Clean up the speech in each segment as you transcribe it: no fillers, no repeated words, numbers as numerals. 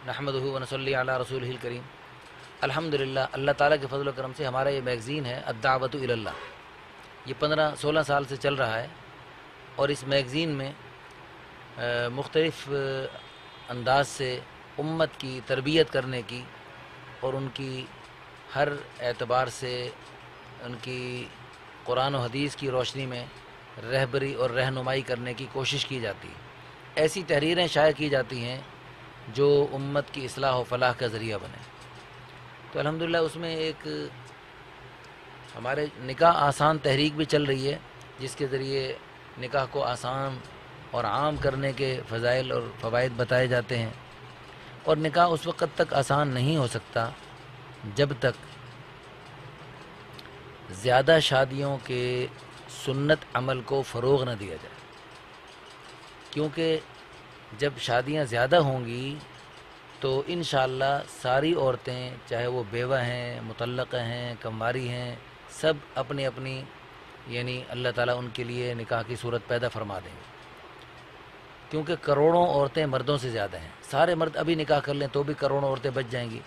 نحمدہ و نصلی علی رسولہ الکریم۔ الحمدللہ، اللہ تعالیٰ کے فضل و کرم سے ہمارا یہ میگزین ہے الدعوۃ الی اللہ، یہ 15-16 سال سے چل رہا ہے، اور اس میگزین میں مختلف انداز سے امت کی تربیت کرنے کی اور ان کی ہر اعتبار سے ان کی قرآن و حدیث کی روشنی میں رہبری اور رہنمائی کرنے کی کوشش کی جاتی ہے۔ ایسی تحریریں شائع کی جاتی ہیں جو امت کی اصلاح و فلاح کا ذریعہ بنے۔ تو الحمدللہ اس میں ایک ہمارے نکاح آسان تحریک بھی چل رہی ہے، جس کے ذریعے نکاح کو آسان اور عام کرنے کے فضائل اور فوائد بتائے جاتے ہیں۔ اور نکاح اس وقت تک آسان نہیں ہو سکتا جب تک زیادہ شادیوں کے سنت عمل کو فروغ نہ دیا جائے، کیونکہ جب شادیاں زیادہ ہوں گی تو انشاءاللہ ساری عورتیں، چاہے وہ بیوہ ہیں، مطلقہ ہیں، کنواری ہیں، سب اپنی اپنی یعنی اللہ تعالیٰ ان کے لیے نکاح کی صورت پیدا فرما دیں گے، کیونکہ کروڑوں عورتیں مردوں سے زیادہ ہیں۔ سارے مرد ابھی نکاح کر لیں تو بھی کروڑوں عورتیں بچ جائیں گی،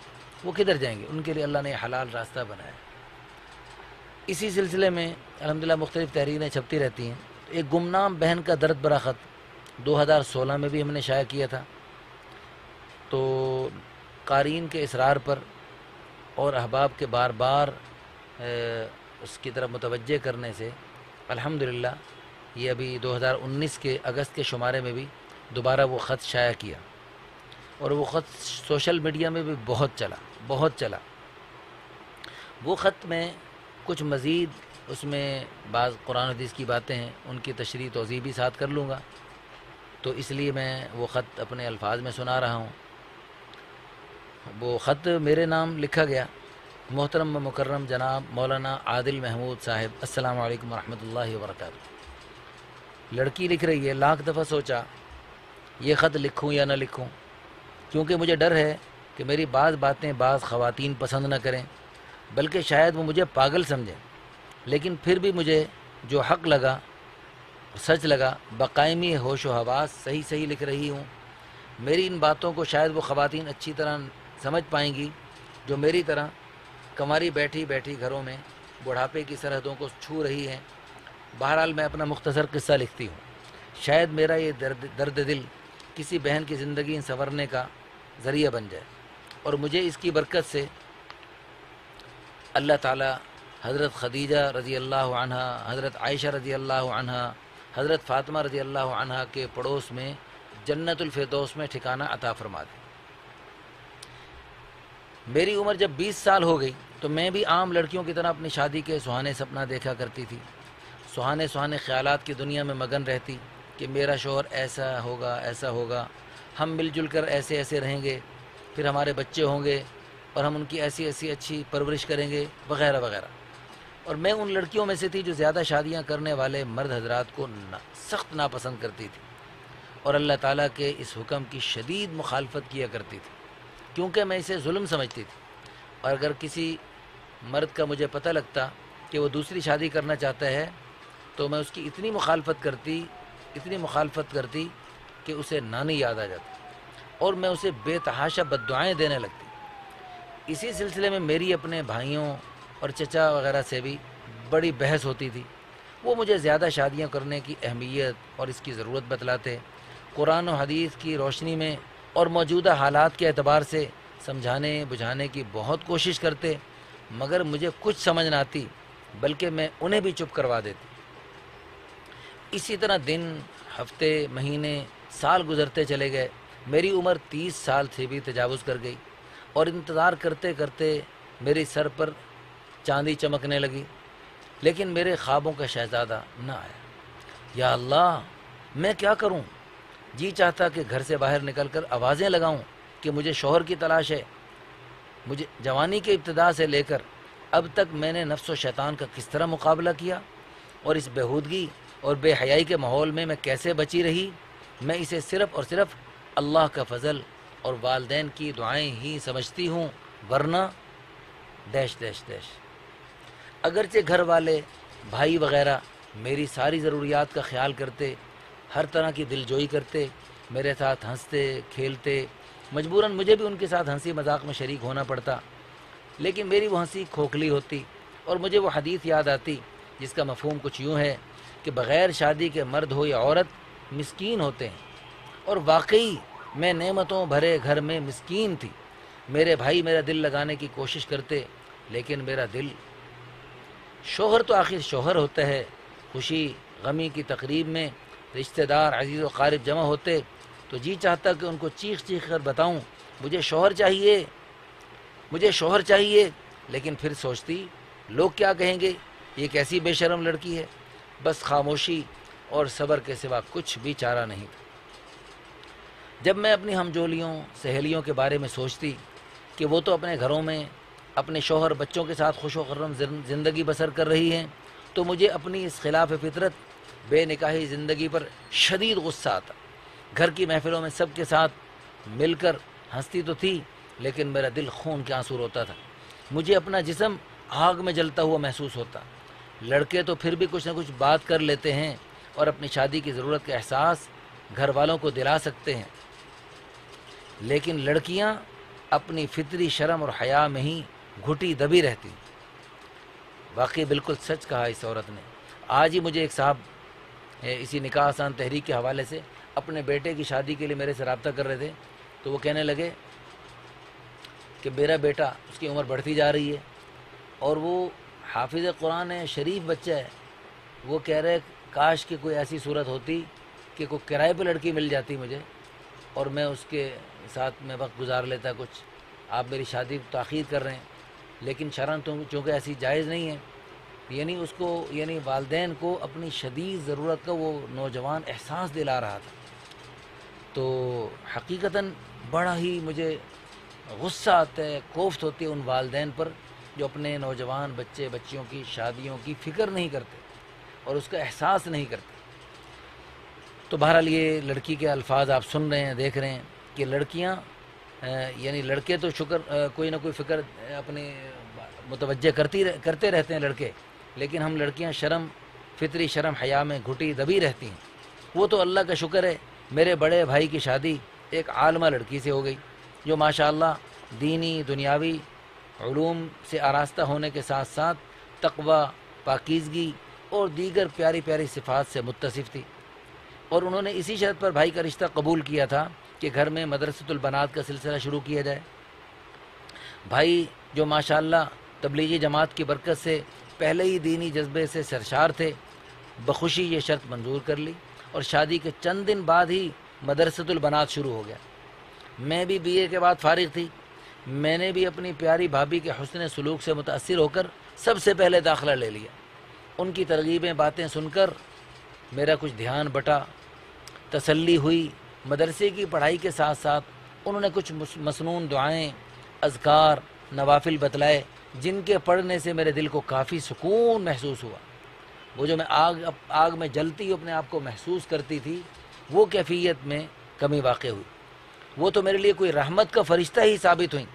وہ کدھر جائیں گے؟ ان کے لیے اللہ نے حلال راستہ بنایا ہے۔ اسی سلسلے میں الحمدللہ مختلف تحریریں چھپتی رہتی ہیں۔ ایک گمنام بہن کا درد بھرا خط 2016 میں بھی ہم نے شائع کیا تھا، تو قارئین کے اصرار پر اور احباب کے بار بار اس کی طرف متوجہ کرنے سے الحمدللہ یہ ابھی 2019 کے اگست کے شمارے میں بھی دوبارہ وہ خط شائع کیا، اور وہ خط سوشل میڈیا میں بھی بہت چلا۔ وہ خط میں کچھ مزید اس میں بعض قرآن حدیث کی باتیں ہیں، ان کی تشریح توضیح بھی ساتھ کر لوں گا، تو اس لیے میں وہ خط اپنے الفاظ میں سنا رہا ہوں۔ وہ خط میرے نام لکھا گیا، محترم و مکرم جناب مولانا عادل محمود صاحب، السلام علیکم ورحمۃ اللہ وبرکاتہ۔ لڑکی لکھ رہی ہے، لاکھ دفعہ سوچا یہ خط لکھوں یا نہ لکھوں، کیونکہ مجھے ڈر ہے کہ میری بعض باتیں بعض خواتین پسند نہ کریں، بلکہ شاید وہ مجھے پاگل سمجھیں، لیکن پھر بھی مجھے جو حق لگا، سچ لگا، بقائمی ہوش و حواس صحیح لکھ رہی ہوں۔ میری ان باتوں کو شاید وہ خواتین اچھی طرح سمجھ پائیں گی جو میری طرح کنواری بیٹھی گھروں میں بڑھاپے کی سرحدوں کو چھو رہی ہیں۔ بہرحال میں اپنا مختصر قصہ لکھتی ہوں، شاید میرا یہ درد دل کسی بہن کی زندگی سنورنے کا ذریعہ بن جائے، اور مجھے اس کی برکت سے اللہ تعالی حضرت خدیجہ رضی اللہ عنہ، حضرت عائشہ رضی اللہ عنہ، حضرت فاطمہ رضی اللہ عنہ کے پڑوس میں جنت الفردوس میں ٹھکانہ عطا فرما دے۔ میری عمر جب 20 سال ہو گئی تو میں بھی عام لڑکیوں کی طرح اپنی شادی کے سہانے سپنا دیکھا کرتی تھی، سہانے خیالات کی دنیا میں مگن رہتی کہ میرا شوہر ایسا ہوگا، ہم مل جل کر ایسے رہیں گے، پھر ہمارے بچے ہوں گے اور ہم ان کی ایسی اچھی پرورش کریں گے، وغیرہ وغیرہ۔ اور میں ان لڑکیوں میں سے تھی جو زیادہ شادیاں کرنے والے مرد حضرات کو سخت ناپسند کرتی تھی، اور اللہ تعالیٰ کے اس حکم کی شدید مخالفت کیا کرتی تھی، کیونکہ میں اسے ظلم سمجھتی تھی۔ اور اگر کسی مرد کا مجھے پتہ لگتا کہ وہ دوسری شادی کرنا چاہتا ہے تو میں اس کی اتنی مخالفت کرتی کہ اسے نانی یاد آ جاتی، اور میں اسے بے تحاشا بددعائیں دینے لگتی۔ اسی سلسلے میں میری اپنے بھائیوں اور چچا وغیرہ سے بھی بڑی بحث ہوتی تھی۔ وہ مجھے زیادہ شادیاں کرنے کی اہمیت اور اس کی ضرورت بتلاتے، قرآن و حدیث کی روشنی میں اور موجودہ حالات کے اعتبار سے سمجھانے بجھانے کی بہت کوشش کرتے، مگر مجھے کچھ سمجھ نہ آتی، بلکہ میں انہیں بھی چپ کروا دیتی۔ اسی طرح دن، ہفتے، مہینے، سال گزرتے چلے گئے۔ میری عمر 30 سال سے بھی تجاوز کر گئی، اور انتظار کرتے میرے سر پر چاندی چمکنے لگی، لیکن میرے خوابوں کا شہزادہ نہ آیا۔ یا اللہ، میں کیا کروں؟ جی چاہتا کہ گھر سے باہر نکل کر آوازیں لگاؤں کہ مجھے شوہر کی تلاش ہے۔ مجھے جوانی کے ابتدا سے لے کر اب تک میں نے نفس و شیطان کا کس طرح مقابلہ کیا، اور اس بےہودگی اور بے حیائی کے ماحول میں کیسے بچی رہی۔ میں اسے صرف اور صرف اللہ کا فضل اور والدین کی دعائیں ہی سمجھتی ہوں، ورنہ ڈیش ڈیش ڈیش۔ اگرچہ گھر والے، بھائی وغیرہ میری ساری ضروریات کا خیال کرتے، ہر طرح کی دلجوئی کرتے، میرے ساتھ ہنستے کھیلتے، مجبوراً مجھے بھی ان کے ساتھ ہنسی مذاق میں شریک ہونا پڑتا، لیکن میری وہ ہنسی کھوکھلی ہوتی اور مجھے وہ حدیث یاد آتی جس کا مفہوم کچھ یوں ہے کہ بغیر شادی کے مرد ہو یا عورت مسکین ہوتے ہیں، اور واقعی میں نعمتوں بھرے گھر میں مسکین تھی۔ میرے بھائی میرا دل لگانے کی کوشش کرتے، لیکن میرا دل، شوہر تو آخر شوہر ہوتا ہے، خوشی غمی کی تقریب میں رشتہ دار عزیز و قارب جمع ہوتے تو جی چاہتا کہ ان کو چیخ چیخ کر بتاؤں مجھے شوہر چاہیے، مجھے شوہر چاہیے، لیکن پھر سوچتی لوگ کیا کہیں گے، یہ کیسی بے شرم لڑکی ہے۔ بس خاموشی اور صبر کے سوا کچھ بھی چارہ نہیں تھا۔ جب میں اپنی ہمجولیوں سہیلیوں کے بارے میں سوچتی کہ وہ تو اپنے گھروں میں اپنے شوہر بچوں کے ساتھ خوش و خرم زندگی بسر کر رہی ہیں، تو مجھے اپنی اس خلاف فطرت بے نکاحی زندگی پر شدید غصہ آتا۔ گھر کی محفلوں میں سب کے ساتھ مل کر ہنستی تو تھی، لیکن میرا دل خون کے آنسو روتا تھا۔ مجھے اپنا جسم آگ میں جلتا ہوا محسوس ہوتا۔ لڑکے تو پھر بھی کچھ نہ کچھ بات کر لیتے ہیں اور اپنی شادی کی ضرورت کا احساس گھر والوں کو دلا سکتے ہیں، لیکن لڑکیاں اپنی فطری شرم اور حیا میں ہی گھٹی دبی رہتی۔ واقعی بالکل سچ کہا اس عورت نے۔ آج ہی مجھے ایک صاحب اسی نکاح آسان تحریک کے حوالے سے اپنے بیٹے کی شادی کے لیے میرے سے رابطہ کر رہے تھے، تو وہ کہنے لگے کہ میرا بیٹا، اس کی عمر بڑھتی جا رہی ہے اور وہ حافظ قرآن ہے، شریف بچہ ہے، وہ کہہ رہے کاش کہ کوئی ایسی صورت ہوتی کہ کوئی کرائے پہ لڑکی مل جاتی مجھے اور میں اس کے ساتھ میں وقت گزار لیتا کچھ۔ آپ میری شادی تاخیر کر رہے ہیں، لیکن شرن چونکہ ایسی جائز نہیں ہے، یعنی اس کو، یعنی والدین کو اپنی شدید ضرورت کا وہ نوجوان احساس دلا رہا تھا۔ تو حقیقتاً بڑا ہی مجھے غصہ آتا ہے، کوفت ہوتی ہے ان والدین پر جو اپنے نوجوان بچے بچیوں کی شادیوں کی فکر نہیں کرتے اور اس کا احساس نہیں کرتے۔ تو بہرحال یہ لڑکی کے الفاظ آپ سن رہے ہیں، دیکھ رہے ہیں کہ لڑکیاں یعنی لڑکے تو کوئی نہ کوئی فکر اپنے متوجہ کرتے رہتے ہیں لڑکے، لیکن ہم لڑکیاں شرم، فطری شرم حیا میں گھٹی دبی رہتی ہیں۔ وہ تو اللہ کا شکر ہے میرے بڑے بھائی کی شادی ایک عالمہ لڑکی سے ہو گئی جو ماشاءاللہ دینی دنیاوی علوم سے آراستہ ہونے کے ساتھ ساتھ تقوی، پاکیزگی اور دیگر پیاری پیاری صفات سے متصف تھی، اور انہوں نے اسی شرط پر بھائی کا رشتہ قبول کیا تھا کہ گھر میں مدرسۃ البنات کا سلسلہ شروع کیا جائے۔ بھائی جو ماشاءاللہ تبلیغی جماعت کی برکت سے پہلے ہی دینی جذبے سے سرشار تھے، بخوشی یہ شرط منظور کر لی اور شادی کے چند دن بعد ہی مدرسۃ البنات شروع ہو گیا۔ میں بھی بی اے کے بعد فارغ تھی، میں نے بھی اپنی پیاری بھابھی کے حسن سلوک سے متاثر ہو کر سب سے پہلے داخلہ لے لیا۔ ان کی ترغیبیں باتیں سن کر میرا کچھ دھیان بٹا، تسلی ہوئی۔ مدرسے کی پڑھائی کے ساتھ ساتھ انہوں نے کچھ مسنون دعائیں، اذکار، نوافل بتلائے جن کے پڑھنے سے میرے دل کو کافی سکون محسوس ہوا۔ وہ جو میں آگ میں جلتی اپنے آپ کو محسوس کرتی تھی، وہ کیفیت میں کمی واقع ہوئی۔ وہ تو میرے لیے کوئی رحمت کا فرشتہ ہی ثابت ہوئیں۔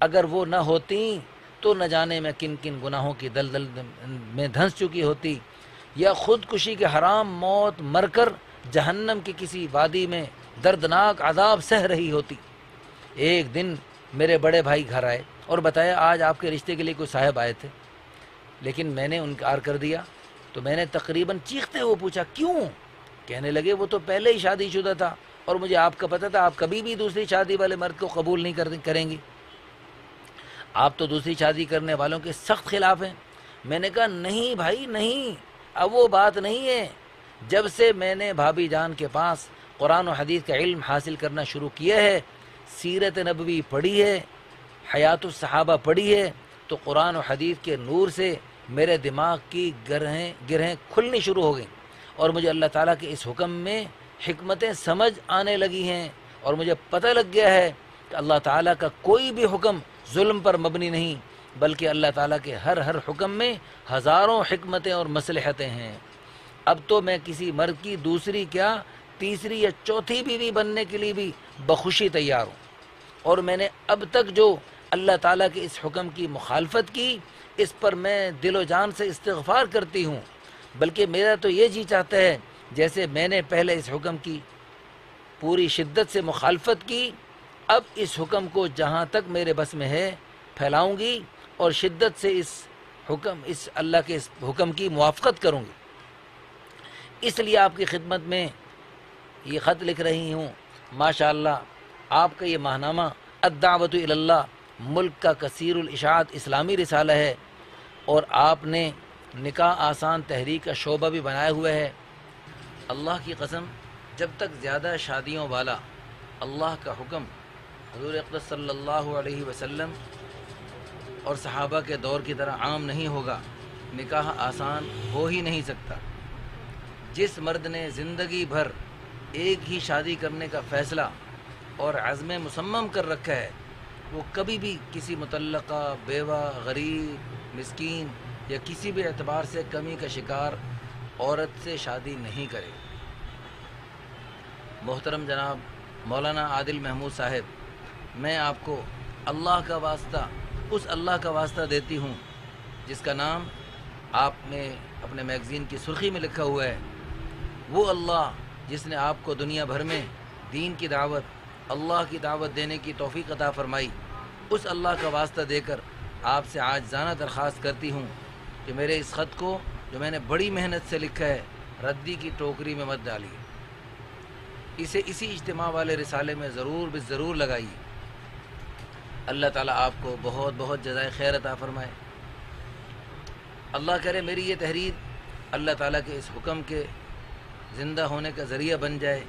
اگر وہ نہ ہوتیں تو نہ جانے میں کن کن گناہوں کی دلدل میں دھنس چکی ہوتی، یا خودکشی کے حرام موت مر کر جہنم کی کسی وادی میں دردناک عذاب سہ رہی ہوتی۔ ایک دن میرے بڑے بھائی گھر آئے اور بتایا آج آپ کے رشتے کے لیے کوئی صاحب آئے تھے، لیکن میں نے انکار کر دیا۔ تو میں نے تقریباً چیختے ہوئے پوچھا کیوں؟ کہنے لگے وہ تو پہلے ہی شادی شدہ تھا اور مجھے آپ کا پتہ تھا آپ کبھی بھی دوسری شادی والے مرد کو قبول نہیں کریں گی، آپ تو دوسری شادی کرنے والوں کے سخت خلاف ہیں۔ میں نے کہا نہیں بھائی نہیں، اب وہ بات نہیں ہے۔ جب سے میں نے بھابھی جان کے پاس قرآن و حدیث کا علم حاصل کرنا شروع کیا ہے، سیرت نبوی پڑھی ہے، حیات الصحابہ پڑھی ہے، تو قرآن و حدیث کے نور سے میرے دماغ کی گرہیں کھلنی شروع ہو گئیں اور مجھے اللہ تعالیٰ کے اس حکم میں حکمتیں سمجھ آنے لگی ہیں، اور مجھے پتہ لگ گیا ہے کہ اللہ تعالیٰ کا کوئی بھی حکم ظلم پر مبنی نہیں، بلکہ اللہ تعالیٰ کے ہر حکم میں ہزاروں حکمتیں اور مصلحتیں ہیں۔ اب تو میں کسی مرد کی دوسری کیا تیسری یا چوتھی بیوی بننے کے لیے بھی بخوشی تیار ہوں، اور میں نے اب تک جو اللہ تعالیٰ کے اس حکم کی مخالفت کی، اس پر میں دل و جان سے استغفار کرتی ہوں، بلکہ میرا تو یہ جی چاہتا ہے جیسے میں نے پہلے اس حکم کی پوری شدت سے مخالفت کی، اب اس حکم کو جہاں تک میرے بس میں ہے پھیلاؤں گی اور شدت سے اس اللہ کے اس حکم کی موافقت کروں گی۔ اس لیے آپ کی خدمت میں یہ خط لکھ رہی ہوں۔ ماشاءاللہ آپ کا یہ ماہنامہ الدعوۃ الی اللہ ملک کا کثیر الاشاعت اسلامی رسالہ ہے، اور آپ نے نکاح آسان تحریک کا شعبہ بھی بنایا ہوا ہے۔ اللہ کی قسم، جب تک زیادہ شادیوں والا اللہ کا حکم حضور اقدس صلی اللہ علیہ وسلم اور صحابہ کے دور کی طرح عام نہیں ہوگا، نکاح آسان ہو ہی نہیں سکتا۔ جس مرد نے زندگی بھر ایک ہی شادی کرنے کا فیصلہ اور عزم مصمم کر رکھا ہے، وہ کبھی بھی کسی مطلقہ، بیوہ، غریب، مسکین یا کسی بھی اعتبار سے کمی کا شکار عورت سے شادی نہیں کرے۔ محترم جناب مولانا عادل محمود صاحب، میں آپ کو اللہ کا واسطہ، اس اللہ کا واسطہ دیتی ہوں جس کا نام آپ نے اپنے میگزین کی سرخی میں لکھا ہوا ہے، وہ اللہ جس نے آپ کو دنیا بھر میں دین کی دعوت، اللہ کی دعوت دینے کی توفیق عطا فرمائی، اس اللہ کا واسطہ دے کر آپ سے عاجزانہ درخواست کرتی ہوں کہ میرے اس خط کو جو میں نے بڑی محنت سے لکھا ہے ردی کی ٹوکری میں مت ڈالیے، اسے اسی اجتماع والے رسالے میں ضرور لگائیے۔ اللہ تعالیٰ آپ کو بہت بہت جزائے خیر عطا فرمائے۔ اللہ کرے میری یہ تحریر اللہ تعالیٰ کے اس حکم کے زندہ ہونے کا ذریعہ بن جائے،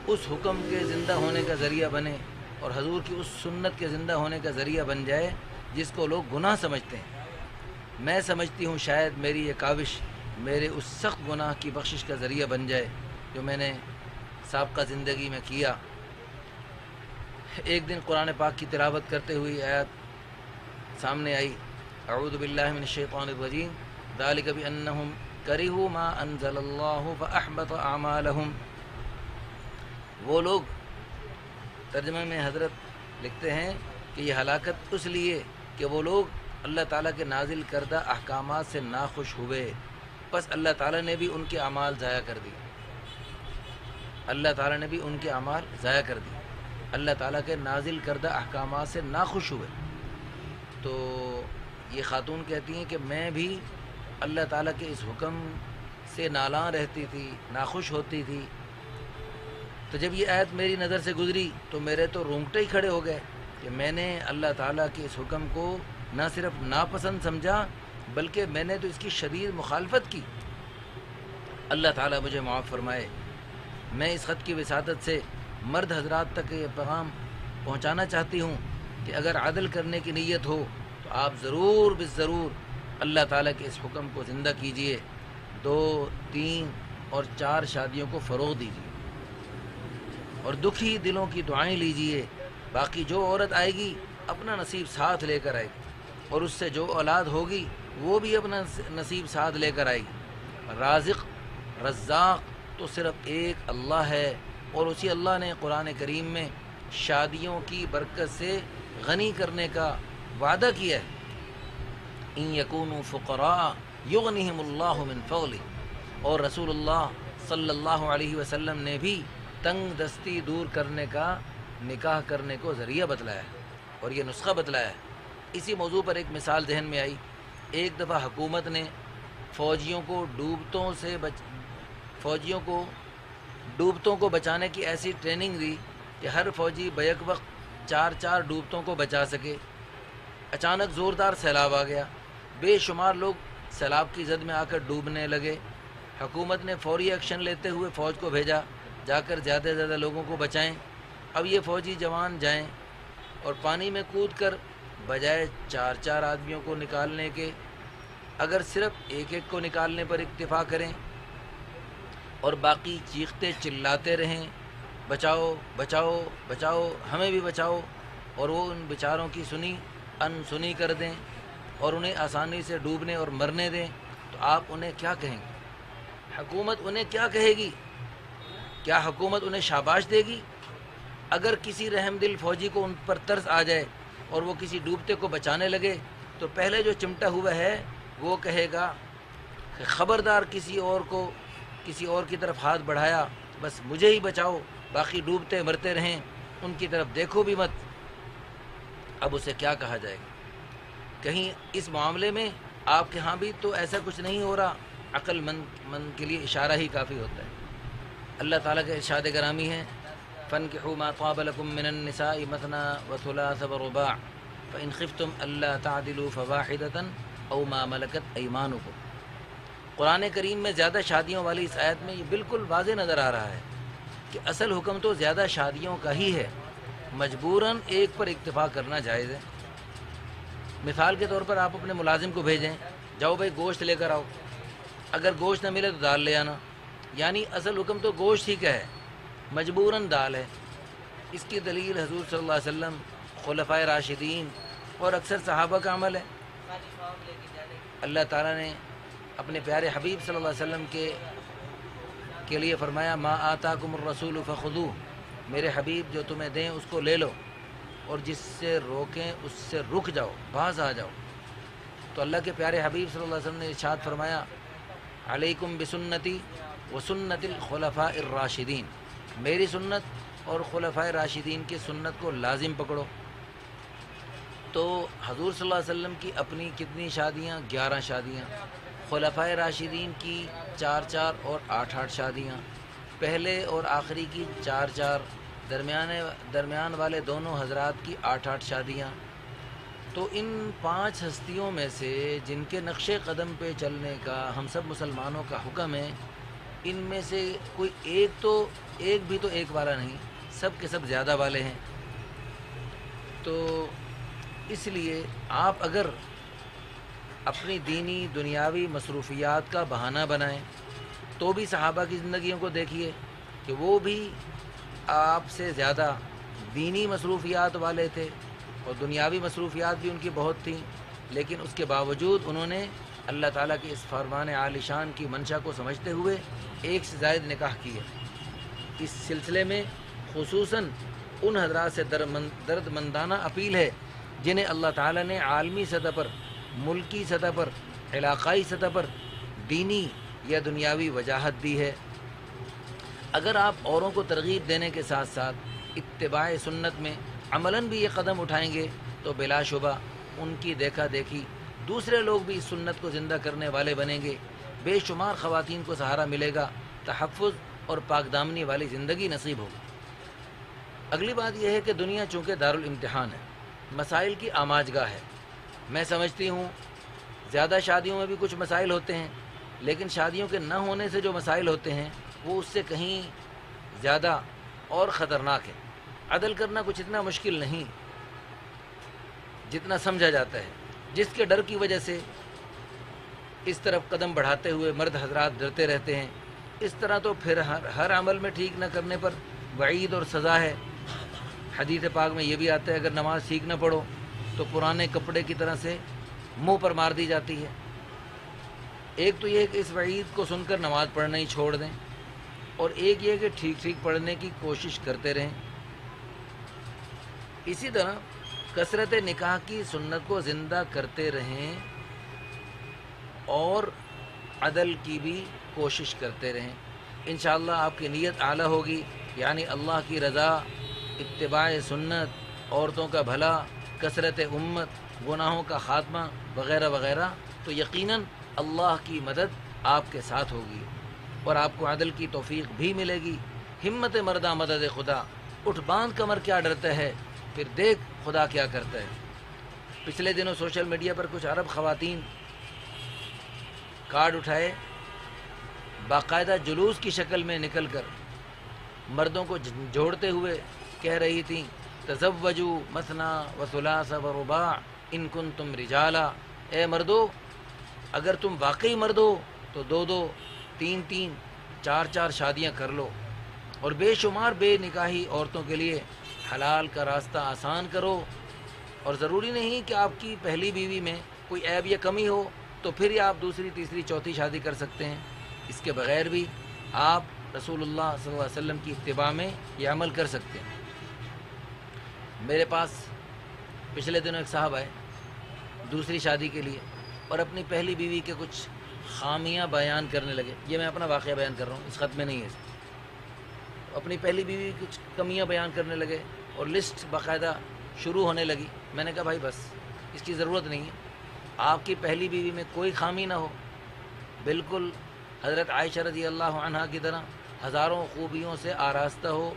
اس حکم کے زندہ ہونے کا ذریعہ بنے، اور حضور کی اس سنت کے زندہ ہونے کا ذریعہ بن جائے جس کو لوگ گناہ سمجھتے ہیں۔ میں سمجھتی ہوں شاید میری یہ کاوش میرے اس سخت گناہ کی بخشش کا ذریعہ بن جائے جو میں نے سابقہ زندگی میں کیا۔ ایک دن قرآن پاک کی تلاوت کرتے ہوئی آیت سامنے آئی، اعوذ باللہ من الشیطان الرجیم، ذالک بانہم کرہوا ما انزل اللہ فاحبط اعمالہم۔ وہ لوگ، ترجمہ میں حضرت لکھتے ہیں کہ یہ ہلاکت اس لیے کہ وہ لوگ اللہ تعالیٰ کے نازل کردہ احکامات سے ناخوش ہوئے، پس اللہ تعالیٰ نے بھی ان کے اعمال ضائع کر دی، اللہ تعالیٰ نے بھی ان کے اعمال ضائع کر دی، اللہ تعالیٰ کے نازل کردہ احکامات سے ناخوش ہوئے۔ تو یہ خاتون کہتی ہیں کہ میں بھی اللہ تعالیٰ کے اس حکم سے نالاں رہتی تھی، ناخوش ہوتی تھی۔ تو جب یہ آیت میری نظر سے گزری تو میرے تو رونگٹے ہی کھڑے ہو گئے کہ میں نے اللہ تعالیٰ کے اس حکم کو نہ صرف ناپسند سمجھا بلکہ میں نے تو اس کی شدید مخالفت کی۔ اللہ تعالیٰ مجھے معاف فرمائے۔ میں اس خط کی وساطت سے مرد حضرات تک یہ پیغام پہنچانا چاہتی ہوں کہ اگر عدل کرنے کی نیت ہو تو آپ ضرور اللہ تعالیٰ کے اس حکم کو زندہ کیجئے، 2، 3 اور 4 شادیوں کو فروغ دیجیے اور دکھی دلوں کی دعائیں لیجئے۔ باقی جو عورت آئے گی اپنا نصیب ساتھ لے کر آئے گی، اور اس سے جو اولاد ہوگی وہ بھی اپنا نصیب ساتھ لے کر آئے گی۔ رازق رزاق تو صرف ایک اللہ ہے، اور اسی اللہ نے قرآن کریم میں شادیوں کی برکت سے غنی کرنے کا وعدہ کیا ہے۔ ان یکونوا فقراء یغنہم اللہ من فضلہ، اور رسول اللہ صلی اللہ علیہ وسلم نے بھی تنگ دستی دور کرنے کا نکاح کرنے کو ذریعہ بتلایا ہے اور یہ نسخہ بتلایا ہے۔ اسی موضوع پر ایک مثال ذہن میں آئی۔ ایک دفعہ حکومت نے فوجیوں کو بچانے کی ایسی ٹریننگ دی کہ ہر فوجی بیک وقت 4 ڈوبتوں کو بچا سکے۔ اچانک زوردار سیلاب آ گیا، بے شمار لوگ سیلاب کی زد میں آ کر ڈوبنے لگے۔ حکومت نے فوری ایکشن لیتے ہوئے فوج کو بھیجا، جا کر زیادہ سے زیادہ لوگوں کو بچائیں۔ اب یہ فوجی جوان جائیں اور پانی میں کود کر بجائے 4 آدمیوں کو نکالنے کے اگر صرف ایک کو نکالنے پر اکتفا کریں اور باقی چیختے چلاتے رہیں، بچاؤ بچاؤ بچاؤ، ہمیں بھی بچاؤ، اور وہ ان بیچاروں کی انسنی کر دیں اور انہیں آسانی سے ڈوبنے اور مرنے دیں، تو آپ انہیں کیا کہیں گے؟ حکومت انہیں کیا کہے گی؟ کیا حکومت انہیں شاباش دے گی؟ اگر کسی رحم دل فوجی کو ان پر ترس آ جائے اور وہ کسی ڈوبتے کو بچانے لگے تو پہلے جو چمٹا ہوا ہے وہ کہے گا کہ خبردار کسی اور کی طرف ہاتھ بڑھایا، بس مجھے ہی بچاؤ، باقی ڈوبتے مرتے رہیں۔ ان کی طرف دیکھو بھی مت۔ اب اسے کیا کہا جائے گا؟ کہیں اس معاملے میں آپ کے ہاں بھی تو ایسا کچھ نہیں ہو رہا؟ عقل مند کے لیے اشارہ ہی کافی ہوتا ہے۔ اللہ تعالیٰ کے ارشاد گرامی ہے، فَانكِحُوا مَا طَابَ لَكُم مِّنَ النِّسَاءِ مَثْنَىٰ وَثُلَاثَ وَرُبَاعَ فَإِنْ خِفْتُمْ أَلَّا تَعْدِلُوا فَوَاحِدَةً أَوْ مَا مَلَكَتْ أَيْمَانُكُمْ۔ قرآن کریم میں زیادہ شادیوں والی اس آیت میں یہ بالکل واضح نظر آ رہا ہے کہ اصل حکم تو زیادہ شادیوں کا ہی ہے، مجبوراً ایک پر اکتفا کرنا جائز ہے۔ مثال کے طور پر آپ اپنے ملازم کو بھیجیں، جاؤ بھائی گوشت لے کر آؤ، اگر گوشت نہ ملے تو دال لے آنا، یعنی اصل حکم تو گوشت ہی کا ہے، مجبوراً دال ہے۔ اس کی دلیل حضور صلی اللہ علیہ وسلم، خلفائے راشدین اور اکثر صحابہ کا عمل ہے۔ اللہ تعالیٰ نے اپنے پیارے حبیب صلی اللہ علیہ وسلم کے لیے فرمایا، ما آتاکم الرسول فخذوہ، میرے حبیب جو تمہیں دیں اس کو لے لو، اور جس سے روکیں اس سے رک جاؤ، باز آ جاؤ۔ تو اللہ کے پیارے حبیب صلی اللہ علیہ وسلم نے ارشاد فرمایا، علیکم بسنتی وسنت الخلفاء الراشدین، میری سنت اور خلفائے راشدین کی سنت کو لازم پکڑو۔ تو حضور صلی اللہ علیہ وسلم کی اپنی کتنی شادیاں؟ 11 شادیاں، خلفائے راشدین کی 4 اور 8 شادیاں، پہلے اور آخری کی 4، درمیان والے دونوں حضرات کی 8 شادیاں۔ تو ان 5 ہستیوں میں سے جن کے نقش قدم پہ چلنے کا ہم سب مسلمانوں کا حکم ہے، ان میں سے کوئی ایک بھی تو ایک والا نہیں، سب کے سب زیادہ والے ہیں۔ تو اس لیے آپ اگر اپنی دینی دنیاوی مصروفیات کا بہانہ بنائیں تو بھی صحابہ کی زندگیوں کو دیکھیے کہ وہ بھی آپ سے زیادہ دینی مصروفیات والے تھے اور دنیاوی مصروفیات بھی ان کی بہت تھیں، لیکن اس کے باوجود انہوں نے اللہ تعالیٰ کے اس فرمان عالی شان کی منشا کو سمجھتے ہوئے ایک سے زائد نکاح کیے۔ اس سلسلے میں خصوصاً ان حضرات سے درد مندانہ اپیل ہے جنہیں اللہ تعالیٰ نے عالمی سطح پر، ملکی سطح پر، علاقائی سطح پر دینی یا دنیاوی وجاہت دی ہے۔ اگر آپ اوروں کو ترغیب دینے کے ساتھ ساتھ اتباع سنت میں عملاً بھی یہ قدم اٹھائیں گے تو بلا شبہ ان کی دیکھا دیکھی دوسرے لوگ بھی اس سنت کو زندہ کرنے والے بنیں گے، بے شمار خواتین کو سہارا ملے گا، تحفظ اور پاک دامنی والی زندگی نصیب ہوگی۔ اگلی بات یہ ہے کہ دنیا چونکہ دارالامتحان ہے، مسائل کی آماج گاہ ہے۔ میں سمجھتی ہوں زیادہ شادیوں میں بھی کچھ مسائل ہوتے ہیں، لیکن شادیوں کے نہ ہونے سے جو مسائل ہوتے ہیں وہ اس سے کہیں زیادہ اور خطرناک ہے۔ عدل کرنا کچھ اتنا مشکل نہیں جتنا سمجھا جاتا ہے، جس کے ڈر کی وجہ سے اس طرف قدم بڑھاتے ہوئے مرد حضرات ڈرتے رہتے ہیں، اس طرح تو پھر ہر عمل میں ٹھیک نہ کرنے پر وعید اور سزا ہے۔ حدیث پاک میں یہ بھی آتا ہے اگر نماز ٹھیک نہ پڑھو تو پرانے کپڑے کی طرح سے منہ پر مار دی جاتی ہے۔ ایک تو یہ کہ اس وعید کو سن کر نماز پڑھنا ہی چھوڑ دیں، اور ایک یہ کہ ٹھیک پڑھنے کی کوشش کرتے رہیں۔ اسی طرح کثرت نکاح کی سنت کو زندہ کرتے رہیں اور عدل کی بھی کوشش کرتے رہیں۔ انشاءاللہ آپ کی نیت اعلیٰ ہوگی، یعنی اللہ کی رضا، اتباع سنت، عورتوں کا بھلا، کثرت امت، گناہوں کا خاتمہ وغیرہ وغیرہ، تو یقیناً اللہ کی مدد آپ کے ساتھ ہوگی اور آپ کو عدل کی توفیق بھی ملے گی۔ ہمت مردہ مدد خدا، اٹھ باندھ کمر کیا ڈرتا ہے، پھر دیکھ خدا کیا کرتا ہے۔ پچھلے دنوں سوشل میڈیا پر کچھ عرب خواتین کارڈ اٹھائے باقاعدہ جلوس کی شکل میں نکل کر مردوں کو جوڑتے ہوئے کہہ رہی تھیں، تزوجوا مثنا وثلاث ورباع ان کنتم رجالا، اے مردو اگر تم واقعی مرد ہو تو 2 3 4 شادیاں کر لو، اور بے شمار بے نکاحی عورتوں کے لیے حلال کا راستہ آسان کرو۔ اور ضروری نہیں کہ آپ کی پہلی بیوی میں کوئی عیب یا کمی ہو تو پھر ہی آپ دوسری تیسری چوتھی شادی کر سکتے ہیں، اس کے بغیر بھی آپ رسول اللہ صلی اللہ علیہ وسلم کی اتباع میں یہ عمل کر سکتے ہیں۔ میرے پاس پچھلے دنوں ایک صاحب آئے دوسری شادی کے لیے اور اپنی پہلی بیوی کے کچھ خامیاں بیان کرنے لگے۔ یہ میں اپنا واقعہ بیان کر رہا ہوں، اس خط میں نہیں ہے۔ اپنی پہلی بیوی کی کچھ کمیاں بیان کرنے لگے اور لسٹ باقاعدہ شروع ہونے لگی. میں نے کہا بھائی بس اس کی ضرورت نہیں ہے. آپ کی پہلی بیوی میں کوئی خامی نہ ہو، بالکل حضرت عائشہ رضی اللہ عنہا کی طرح ہزاروں خوبیوں سے آراستہ ہو،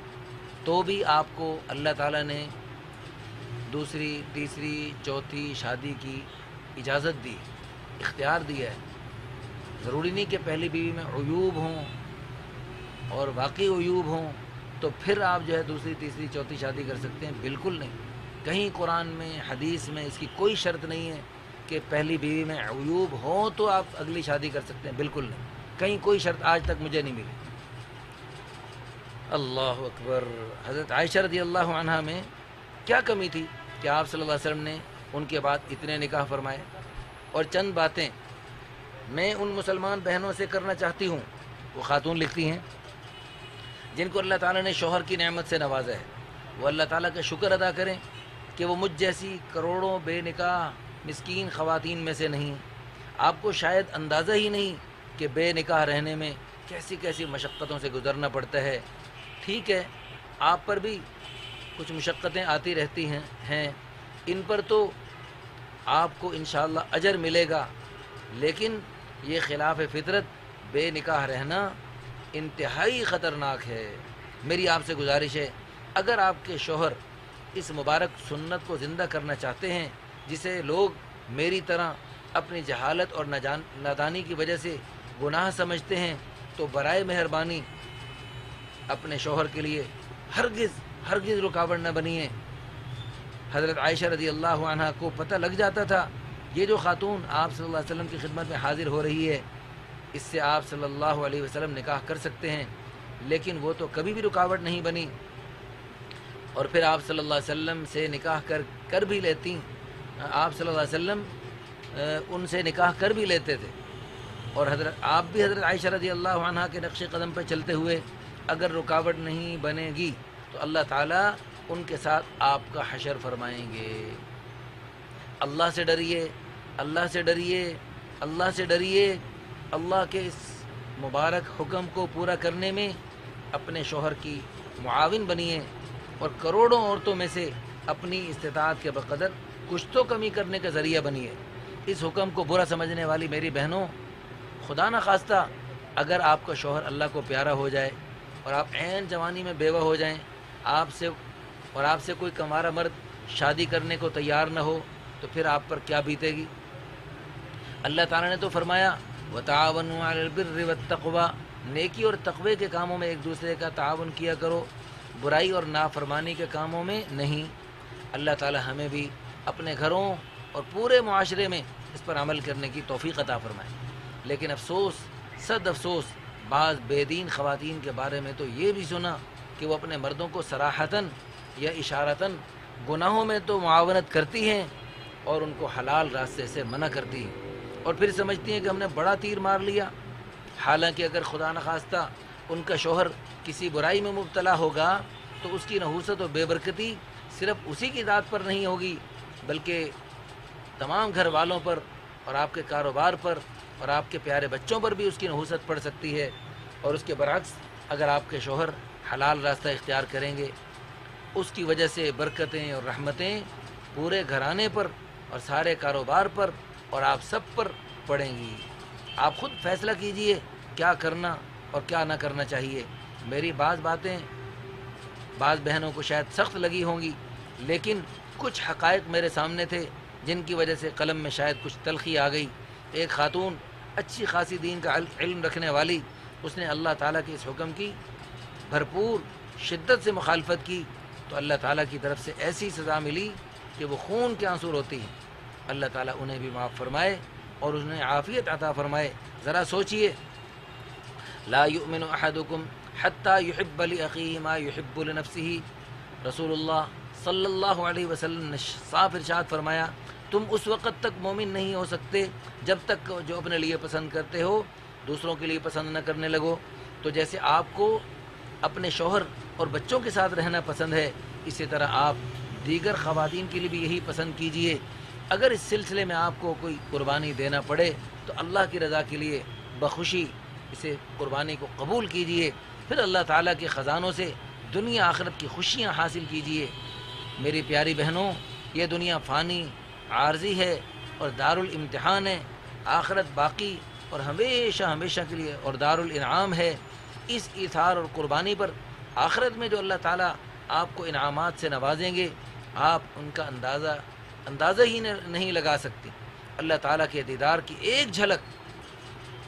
تو بھی آپ کو اللہ تعالیٰ نے دوسری، تیسری، چوتھی شادی کی اجازت دی، اختیار دیا ہے. ضروری نہیں کہ پہلی بیوی میں عیوب ہوں اور واقعی عیوب ہوں تو پھر آپ جو ہے دوسری، تیسری، چوتھی شادی کر سکتے ہیں. بالکل نہیں. کہیں قرآن میں، حدیث میں اس کی کوئی شرط نہیں ہے کہ پہلی بیوی میں عیوب ہوں تو آپ اگلی شادی کر سکتے ہیں. بالکل نہیں. کہیں کوئی شرط آج تک مجھے نہیں ملی. اللہ اکبر. حضرت عائشہ رضی اللہ عنہا میں کیا کمی تھی کہ آپ صلی اللہ علیہ وسلم نے ان کے بعد اتنے نکاح فرمائے؟ اور چند باتیں میں ان مسلمان بہنوں سے کرنا چاہتی ہوں، وہ خاتون لکھتی ہیں جن کو اللہ تعالیٰ نے شوہر کی نعمت سے نوازا ہے، وہ اللہ تعالیٰ کا شکر ادا کریں کہ وہ مجھ جیسی کروڑوں بے نکاح مسکین خواتین میں سے نہیں. آپ کو شاید اندازہ ہی نہیں کہ بے نکاح رہنے میں کیسی کیسی مشقتوں سے گزرنا پڑتا ہے. ٹھیک ہے، آپ پر بھی کچھ مشقتیں آتی رہتی ہیں، ان پر تو آپ کو انشاءاللہ اجر ملے گا، لیکن یہ خلاف فطرت بے نکاح رہنا انتہائی خطرناک ہے. میری آپ سے گزارش ہے، اگر آپ کے شوہر اس مبارک سنت کو زندہ کرنا چاہتے ہیں جسے لوگ میری طرح اپنی جہالت اور نادانی کی وجہ سے گناہ سمجھتے ہیں، تو برائے مہربانی اپنے شوہر کے لیے ہرگز رکاوٹ نہ بنیے. حضرت عائشہ رضی اللہ عنہا کو پتہ لگ جاتا تھا یہ جو خاتون آپ صلی اللہ علیہ وسلم کی خدمت میں حاضر ہو رہی ہے اس سے آپ صلی اللہ علیہ وسلم نکاح کر سکتے ہیں، لیکن وہ تو کبھی بھی رکاوٹ نہیں بنی. اور پھر آپ صلی اللہ علیہ وسلم سے نکاح کر بھی لیتی. آپ صلی اللہ علیہ وسلم ان سے نکاح کر بھی لیتے تھے، اور آپ بھی حضرت عائشہ رضی اللہ عنہا کے نقش قدم پہ چلتے ہوئے اگر رکاوٹ نہیں بنے گی تو اللہ تعالیٰ ان کے ساتھ آپ کا حشر فرمائیں گے. اللہ سے ڈریے، اللہ سے ڈریے، اللہ سے ڈریے. اللہ کے اس مبارک حکم کو پورا کرنے میں اپنے شوہر کی معاون بنیے، اور کروڑوں عورتوں میں سے اپنی استطاعت کے بقدر کچھ تو کمی کرنے کا ذریعہ بنیے. اس حکم کو برا سمجھنے والی میری بہنوں، خدا نہ خواستہ اگر آپ کا شوہر اللہ کو پیارا ہو جائے اور آپ عین جوانی میں بیوہ ہو جائیں، آپ سے کوئی کمارا مرد شادی کرنے کو تیار نہ ہو، تو پھر آپ پر کیا بیتے گی؟ اللہ تعالیٰ نے تو فرمایا وَتَعَاوَنُوا عَلَى الْبِرِّ وَالتَّقْوَى، نیکی اور تقوی کے کاموں میں ایک دوسرے کا تعاون کیا کرو، برائی اور نافرمانی کے کاموں میں نہیں. اللہ تعالیٰ ہمیں بھی اپنے گھروں اور پورے معاشرے میں اس پر عمل کرنے کی توفیق عطا فرمائے. لیکن افسوس، صد افسوس، بعض بے دین خواتین کے بارے میں تو یہ بھی سنا کہ وہ اپنے مردوں کو صراحتاً یا اشارتاً گناہوں میں تو معاونت کرتی ہیں اور ان کو حلال راستے سے منع کرتی ہیں، اور پھر سمجھتی ہیں کہ ہم نے بڑا تیر مار لیا. حالانکہ اگر خدا نخواستہ ان کا شوہر کسی برائی میں مبتلا ہوگا تو اس کی نحوست و بے برکتی صرف اسی کی ذات پر نہیں ہوگی، بلکہ تمام گھر والوں پر اور آپ کے کاروبار پر اور آپ کے پیارے بچوں پر بھی اس کی نحوست پڑ سکتی ہے. اور اس کے برعکس اگر آپ کے شوہر حلال راستہ اختیار کریں گے، اس کی وجہ سے برکتیں اور رحمتیں پورے گھرانے پر اور سارے کاروبار پر اور آپ سب پر پڑیں گی. آپ خود فیصلہ کیجئے کیا کرنا اور کیا نہ کرنا چاہیے. میری بعض باتیں بعض بہنوں کو شاید سخت لگی ہوں گی، لیکن کچھ حقائق میرے سامنے تھے جن کی وجہ سے قلم میں شاید کچھ تلخی آ گئی. ایک خاتون اچھی خاصی دین کا علم رکھنے والی، اس نے اللہ تعالیٰ کے اس حکم کی بھرپور شدت سے مخالفت کی تو اللہ تعالیٰ کی طرف سے ایسی سزا ملی کہ وہ خون کے آنسو روتی ہیں. اللہ تعالیٰ انہیں بھی معاف فرمائے اور انہیں عافیت عطا فرمائے. ذرا سوچئے، لا یؤمن احدکم حتی یحب لأخیہ ما یحب لنفسہ. رسول اللہ صلی اللہ علیہ وسلم نے صاف ارشاد فرمایا تم اس وقت تک مومن نہیں ہو سکتے جب تک جو اپنے لیے پسند کرتے ہو دوسروں کے لیے پسند نہ کرنے لگو. تو جیسے آپ کو اپنے شوہر اور بچوں کے ساتھ رہنا پسند ہے، اسی طرح آپ دیگر خواتین کے لیے بھی یہی پسند کیجئے. اگر اس سلسلے میں آپ کو کوئی قربانی دینا پڑے تو اللہ کی رضا کے لیے بخوشی اسے قربانی کو قبول کیجئے. پھر اللہ تعالیٰ کے خزانوں سے دنیا آخرت کی خوشیاں حاصل کیجئے. میری پیاری بہنوں، یہ دنیا فانی عارضی ہے اور دارالامتحان ہے، آخرت باقی اور ہمیشہ ہمیشہ کے لیے اور دارالانعام ہے۔ اس ایثار اور قربانی پر آخرت میں جو اللہ تعالیٰ آپ کو انعامات سے نوازیں گے، آپ ان کا اندازہ ہی نہیں لگا سکتے۔ اللہ تعالیٰ کے دیدار کی ایک جھلک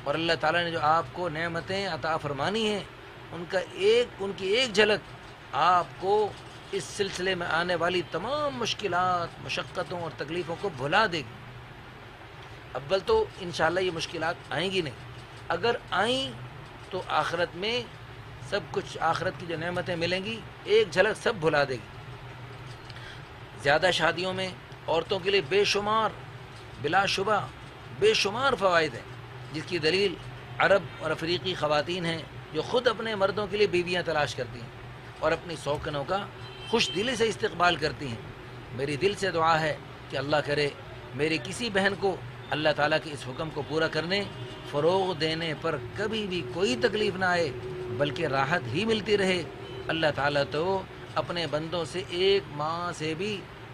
اور اللہ تعالیٰ نے جو آپ کو نعمتیں عطا فرمانی ہیں ان کی ایک جھلک آپ کو اس سلسلے میں آنے والی تمام مشکلات، مشقتوں اور تکلیفوں کو بھلا دے گی۔ اول تو انشاءاللہ یہ مشکلات آئیں گی نہیں، اگر آئیں تو آخرت میں سب کچھ، آخرت کی جو نعمتیں ملیں گی ایک جھلک سب بھلا دے گی۔ زیادہ شادیوں میں عورتوں کے لیے بلا شبہ بے شمار فوائد ہیں، جس کی دلیل عرب اور افریقی خواتین ہیں جو خود اپنے مردوں کے لیے بیویاں تلاش کرتی ہیں اور اپنی سوکنوں کا خوش دلی سے استقبال کرتی ہیں۔ میری دل سے دعا ہے کہ اللہ کرے میری کسی بہن کو اللہ تعالیٰ کے اس حکم کو پورا کرنے، فروغ دینے پر کبھی بھی کوئی تکلیف نہ آئے، بلکہ راحت ہی ملتی رہے۔ اللہ تعالیٰ تو اپنے بندوں سے ایک ماں سے بھی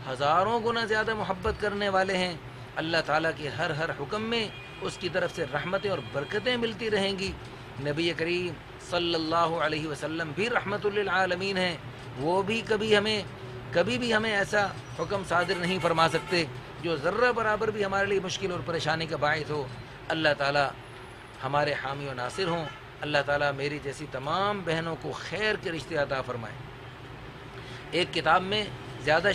ہزاروں گنا زیادہ محبت کرنے والے ہیں۔ اللہ تعالیٰ کے ہر حکم میں اس کی طرف سے رحمتیں اور برکتیں ملتی رہیں گی۔ نبی کریم صلی اللہ علیہ وسلم بھی رحمت للعالمین ہیں، وہ بھی کبھی بھی ہمیں ایسا حکم صادر نہیں فرما سکتے جو ذرہ برابر بھی ہمارے لیے مشکل اور پریشانی کا باعث ہو۔ اللہ تعالیٰ ہمارے حامی و ناصر ہوں۔ اللہ تعالیٰ میری جیسی تمام بہنوں کو خیر کے رشتے عطا فرمائے۔ ایک کتاب میں زیادہ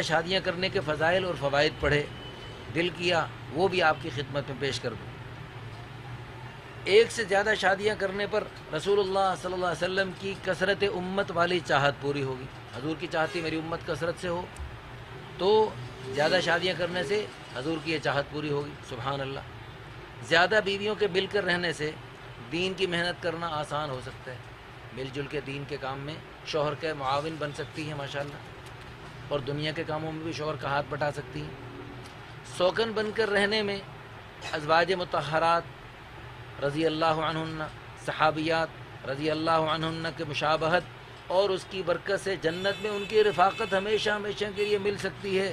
شادیاں کرنے کے فضائل اور فوائد پڑھے، دل کیا وہ بھی آپ کی خدمت میں پیش کر دوں۔ ایک سے زیادہ شادیاں کرنے پر رسول اللہ صلی اللہ علیہ وسلم کی کثرت امت والی چاہت پوری ہوگی۔ حضور کی چاہت تھی میری امت کثرت سے ہو، تو زیادہ شادیاں کرنے سے حضور کی یہ چاہت پوری ہوگی۔ سبحان اللہ۔ زیادہ بیویوں کے مل کر رہنے سے دین کی محنت کرنا آسان ہو سکتا ہے، مل جل کے دین کے کام میں شوہر کے معاون بن سکتی ہیں ماشاءاللہ، اور دنیا کے کاموں میں بھی شوہر کا ہاتھ بٹا سکتی ہیں۔ سوکن بن کر رہنے میں ازواج مطہرات رضی اللہ عنہن، صحابیات رضی اللہ عنہن کے مشابہت اور اس کی برکت سے جنت میں ان کی رفاقت ہمیشہ ہمیشہ کے لیے مل سکتی ہے۔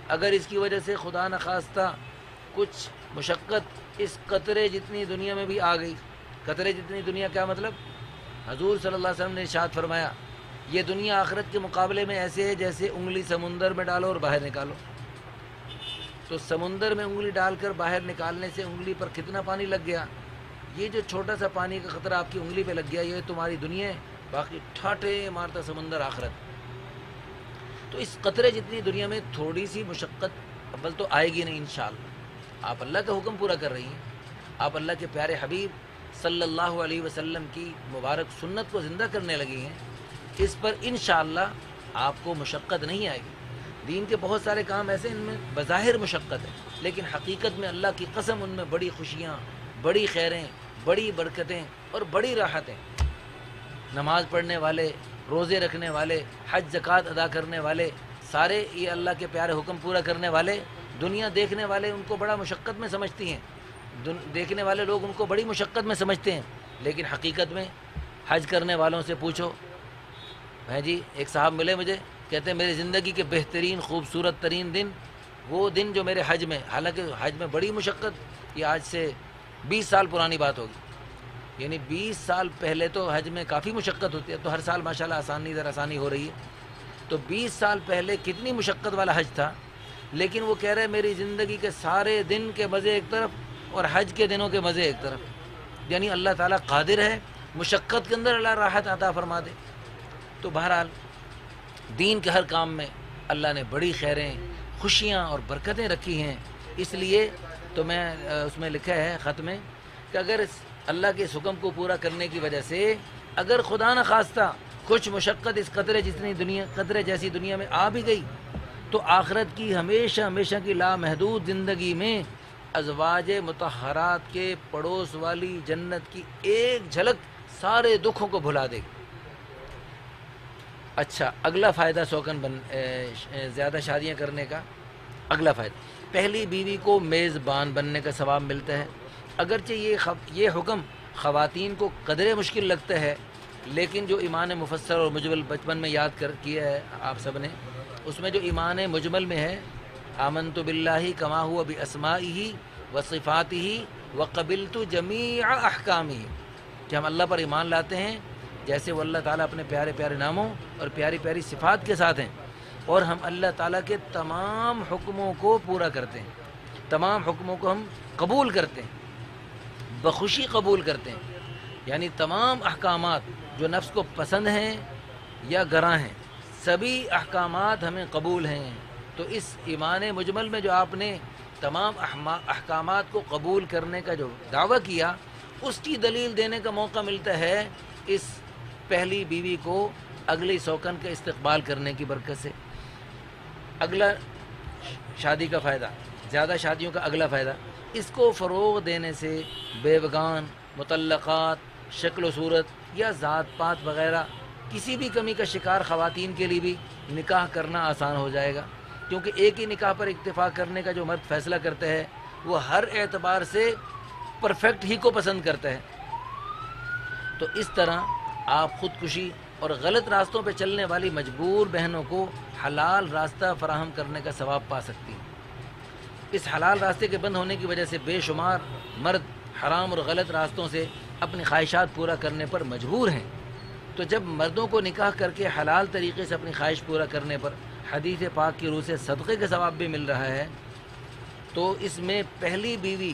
اگر اس کی وجہ سے خدا نخواستہ کچھ مشقت اس قطرے جتنی دنیا میں بھی آ گئی، قطرے جتنی دنیا کیا مطلب؟ حضور صلی اللہ علیہ وسلم نے ارشاد فرمایا یہ دنیا آخرت کے مقابلے میں ایسے ہے جیسے انگلی سمندر میں ڈالو اور باہر نکالو۔ تو سمندر میں انگلی ڈال کر باہر نکالنے سے انگلی پر کتنا پانی لگ گیا؟ یہ جو چھوٹا سا پانی کا قطرہ آپ کی انگلی پہ لگ گیا یہ تمہاری دنیا ہے، باقی ٹھاٹھے مارتا سمندر آخرت۔ تو اس قطرے جتنی دنیا میں تھوڑی سی مشقت اول تو آئے گی نہیں انشاءاللہ۔ آپ اللہ کا حکم پورا کر رہی ہیں، آپ اللہ کے پیارے حبیب صلی اللہ علیہ وسلم کی مبارک سنت کو زندہ کرنے لگی ہیں، اس پر انشاءاللہ آپ کو مشقت نہیں آئے گی۔ دین کے بہت سارے کام ایسے ان میں بظاہر مشقت ہے، لیکن حقیقت میں اللہ کی قسم ان میں بڑی خوشیاں، بڑی خیریں، بڑی برکتیں اور بڑی راحتیں۔ نماز پڑھنے والے، روزے رکھنے والے، حج زکوٰۃ ادا کرنے والے، سارے یہ اللہ کے پیارے حکم پورا کرنے والے، دنیا دیکھنے والے ان کو بڑا مشقت میں سمجھتی ہیں، دیکھنے والے لوگ ان کو بڑی مشقت میں سمجھتے ہیں، لیکن حقیقت میں حج کرنے والوں سے پوچھو۔ ہیں جی، ایک صاحب ملے مجھے، کہتے ہیں میری زندگی کے بہترین خوبصورت ترین دن وہ دن جو میرے حج میں، حالانکہ حج میں بڑی مشقت، یہ آج سے 20 سال پرانی بات ہوگی، یعنی 20 سال پہلے تو حج میں کافی مشقت ہوتی ہے، تو ہر سال ماشاءاللہ آسانی ہو رہی ہے، تو 20 سال پہلے کتنی مشقت والا حج تھا، لیکن وہ کہہ رہے میری زندگی کے سارے دن کے مزے ایک طرف اور حج کے دنوں کے مزے ایک طرف، یعنی اللہ تعالیٰ قادر ہے مشقت کے اندر اللہ راحت عطا فرما دے۔ تو بہرحال دین کے ہر کام میں اللہ نے بڑی خیریں، خوشیاں اور برکتیں رکھی ہیں، اس لیے تو میں اس میں لکھا ہے خط میں کہ اگر اللہ کے اس حکم کو پورا کرنے کی وجہ سے اگر خدا نہ خواستہ کچھ مشقت اس قطرے جیسی دنیا میں آ بھی گئی، تو آخرت کی ہمیشہ ہمیشہ کی لامحدود زندگی میں ازواج مطہرات کے پڑوس والی جنت کی ایک جھلک سارے دکھوں کو بھلا دے گی۔ اچھا، اگلا فائدہ زیادہ شادیاں کرنے کا اگلا فائدہ، پہلی بیوی کو میزبان بننے کا ثواب ملتا ہے۔ اگرچہ یہ حکم خواتین کو قدرے مشکل لگتا ہے، لیکن جو ایمان مفصل اور مجمل بچپن میں یاد کیا ہے آپ سب نے، اس میں جو ایمان مجمل میں ہے آمنت باللہ کما ہوا باسمائہ و صفاتہ و قبلت جمیع احکامہ، کہ ہم اللہ پر ایمان لاتے ہیں جیسے وہ اللہ تعالیٰ اپنے پیارے پیارے ناموں اور پیاری پیاری صفات کے ساتھ ہیں، اور ہم اللہ تعالیٰ کے تمام حکموں کو پورا کرتے ہیں، تمام حکموں کو ہم قبول کرتے ہیں، بخوشی قبول کرتے ہیں، یعنی تمام احکامات جو نفس کو پسند ہیں یا گراں ہیں سبھی احکامات ہمیں قبول ہیں۔ تو اس ایمان مجمل میں جو آپ نے تمام احکامات کو قبول کرنے کا جو دعویٰ کیا، اس کی دلیل دینے کا موقع ملتا ہے اس پہلی بیوی کو اگلی سوکن کا استقبال کرنے کی برکت سے۔ اگلا شادی کا فائدہ، زیادہ شادیوں کا اگلا فائدہ، اس کو فروغ دینے سے بیوگان، مطلقات، شکل و صورت یا ذات پات وغیرہ کسی بھی کمی کا شکار خواتین کے لیے بھی نکاح کرنا آسان ہو جائے گا، کیونکہ ایک ہی نکاح پر اکتفا کرنے کا جو مرد فیصلہ کرتا ہے وہ ہر اعتبار سے پرفیکٹ ہی کو پسند کرتا ہے۔ تو اس طرح آپ خودکشی اور غلط راستوں پہ چلنے والی مجبور بہنوں کو حلال راستہ فراہم کرنے کا ثواب پا سکتی ہیں۔ اس حلال راستے کے بند ہونے کی وجہ سے بے شمار مرد حرام اور غلط راستوں سے اپنی خواہشات پورا کرنے پر مجبور ہیں۔ تو جب مردوں کو نکاح کر کے حلال طریقے سے اپنی خواہش پورا کرنے پر حدیث پاک کی روح سے صدقے کا ثواب بھی مل رہا ہے، تو اس میں پہلی بیوی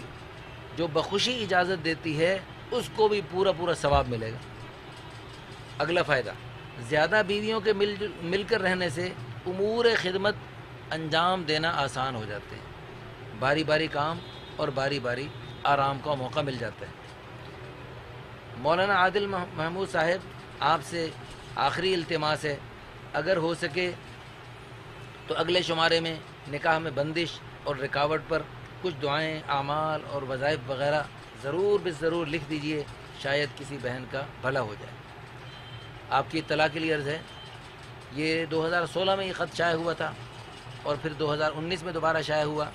جو بخوشی اجازت دیتی ہے اس کو بھی پورا پورا ثواب ملے گا۔ اگلا فائدہ، زیادہ بیویوں کے مل کر رہنے سے امور خدمت انجام دینا آسان ہو جاتے ہیں، باری باری کام اور باری باری آرام کا موقع مل جاتا ہے۔ مولانا عادل محمود صاحب، آپ سے آخری التماس ہے، اگر ہو سکے تو اگلے شمارے میں نکاح میں بندش اور رکاوٹ پر کچھ دعائیں، اعمال اور وظائف وغیرہ ضرور ضرور لکھ دیجئے، شاید کسی بہن کا بھلا ہو جائے۔ آپ کی اطلاع کے لیے عرض ہے، یہ 2016 میں یہ خط شائع ہوا تھا اور پھر 2019 میں دوبارہ شائع ہوا۔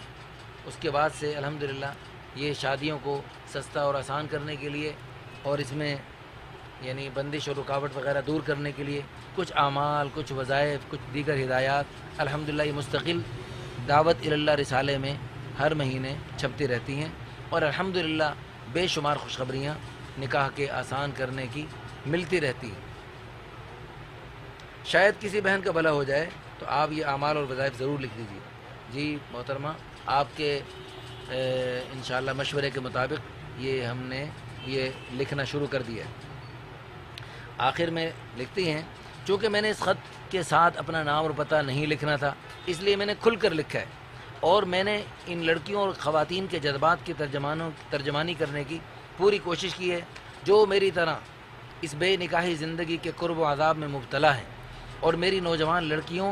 اس کے بعد سے الحمدللہ یہ شادیوں کو سستا اور آسان کرنے کے لیے اور اس میں یعنی بندش اور رکاوٹ وغیرہ دور کرنے کے لیے کچھ اعمال، کچھ وظائف، کچھ دیگر ہدایات الحمدللہ یہ مستقل دعوت اللہ رسالے میں ہر مہینے چھپتی رہتی ہیں، اور الحمدللہ بے شمار خوشخبریاں نکاح کے آسان کرنے کی ملتی رہتی ہیں۔ شاید کسی بہن کا بھلا ہو جائے تو آپ یہ اعمال اور وظائف ضرور لکھ دیجیے۔ جی محترمہ، آپ کے انشاءاللہ مشورے کے مطابق یہ ہم نے یہ لکھنا شروع کر دیا ہے۔ آخر میں لکھتی ہیں، چونکہ میں نے اس خط کے ساتھ اپنا نام اور پتہ نہیں لکھنا تھا، اس لیے میں نے کھل کر لکھا ہے، اور میں نے ان لڑکیوں اور خواتین کے جذبات کی ترجمانی کرنے کی پوری کوشش کی ہے جو میری طرح اس بے نکاحی زندگی کے کرب و عذاب میں مبتلا ہیں، اور میری نوجوان لڑکیوں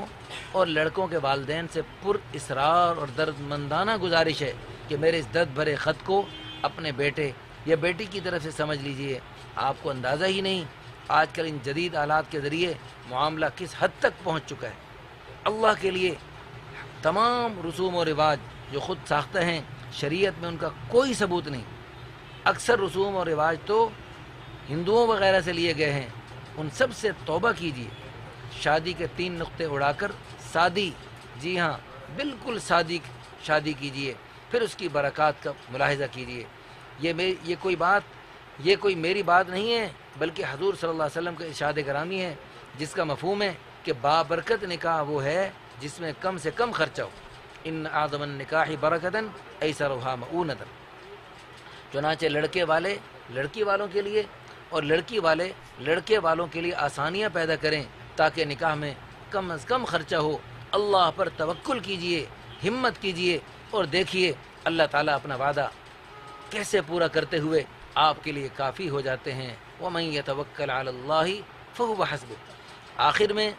اور لڑکوں کے والدین سے پر اصرار اور درد مندانہ گزارش ہے کہ میرے اس درد بھرے خط کو اپنے بیٹے یا بیٹی کی طرف سے سمجھ لیجئے۔ آپ کو اندازہ ہی نہیں آج کل ان جدید آلات کے ذریعے معاملہ کس حد تک پہنچ چکا ہے۔ اللہ کے لیے تمام رسوم و رواج جو خود ساختہ ہیں، شریعت میں ان کا کوئی ثبوت نہیں۔ اکثر رسوم و رواج تو ہندوؤں وغیرہ سے لیے گئے ہیں، ان سب سے توبہ کیجیے۔ شادی کے 3 نقطے اڑا کر سادی، جی ہاں بالکل سادی شادی کیجیے، پھر اس کی برکات کا ملاحظہ کیجیے۔ یہ کوئی میری بات نہیں ہے، بلکہ حضور صلی اللہ علیہ وسلم کا ارشاد گرامی ہے، جس کا مفہوم ہے کہ بابرکت نکاح وہ ہے جس میں کم سے کم خرچہ ہو۔ ان اعظم النکاح برکتاً ایسرھا مؤونۃ۔ چنانچہ لڑکے والے لڑکی والوں کے لیے اور لڑکی والے لڑکے والوں کے لیے آسانیاں پیدا کریں تاکہ نکاح میں کم از کم خرچہ ہو۔ اللہ پر توکل کیجئے، ہمت کیجئے، اور دیکھیے اللہ تعالیٰ اپنا وعدہ کیسے پورا کرتے ہوئے آپ کے لیے کافی ہو جاتے ہیں۔ وَمَن يَتَوَكَّلْ عَلَى اللَّهِ فَهُوَ حَسْبُهُ۔ آخر میں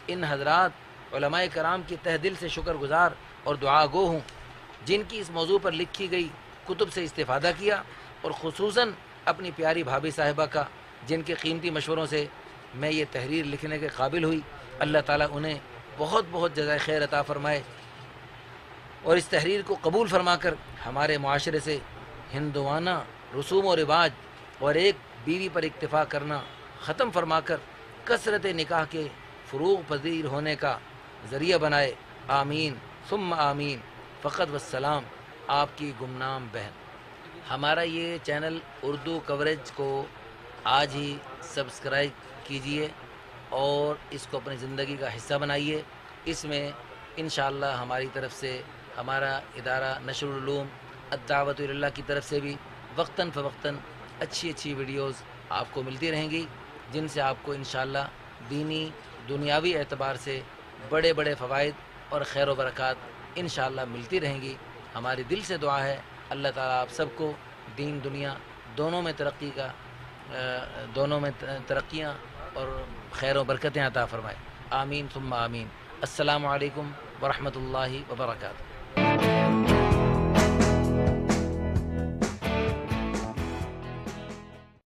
ان حضرات علماء کرام کی تہ دل سے شکر گزار اور دعا گو ہوں جن کی اس موضوع پر لکھی گئی کتب سے استفادہ کیا، اور خصوصاً اپنی پیاری بھابھی صاحبہ کا جن کے قیمتی مشوروں سے میں یہ تحریر لکھنے کے قابل ہوئی۔ اللہ تعالیٰ انہیں بہت بہت جزائے خیر عطا فرمائے، اور اس تحریر کو قبول فرما کر ہمارے معاشرے سے ہندوانہ رسوم و رواج اور ایک بیوی پر اکتفا کرنا ختم فرما کر کثرت نکاح کے فروغ پذیر ہونے کا ذریعہ بنائے، آمین ثم آمین، فقط والسلام، آپ کی گمنام بہن۔ ہمارا یہ چینل اردو کوریج کو آج ہی سبسکرائب کیجئے اور اس کو اپنی زندگی کا حصہ بنائیے۔ اس میں انشاءاللہ ہماری طرف سے، ہمارا ادارہ نشر العلوم الدعوت اللہ کی طرف سے بھی وقتاً فوقتاً اچھی ویڈیوز آپ کو ملتی رہیں گی، جن سے آپ کو انشاءاللہ دینی دنیاوی اعتبار سے بڑے بڑے فوائد اور خیر و برکات انشاءاللہ ملتی رہیں گی۔ ہماری دل سے دعا ہے اللہ تعالیٰ آپ سب کو دین دنیا دونوں میں ترقیاں اور خیر و برکتیں عطا فرمائے، آمین ثم آمین۔ السلام علیکم ورحمۃ اللہ وبرکاتہ۔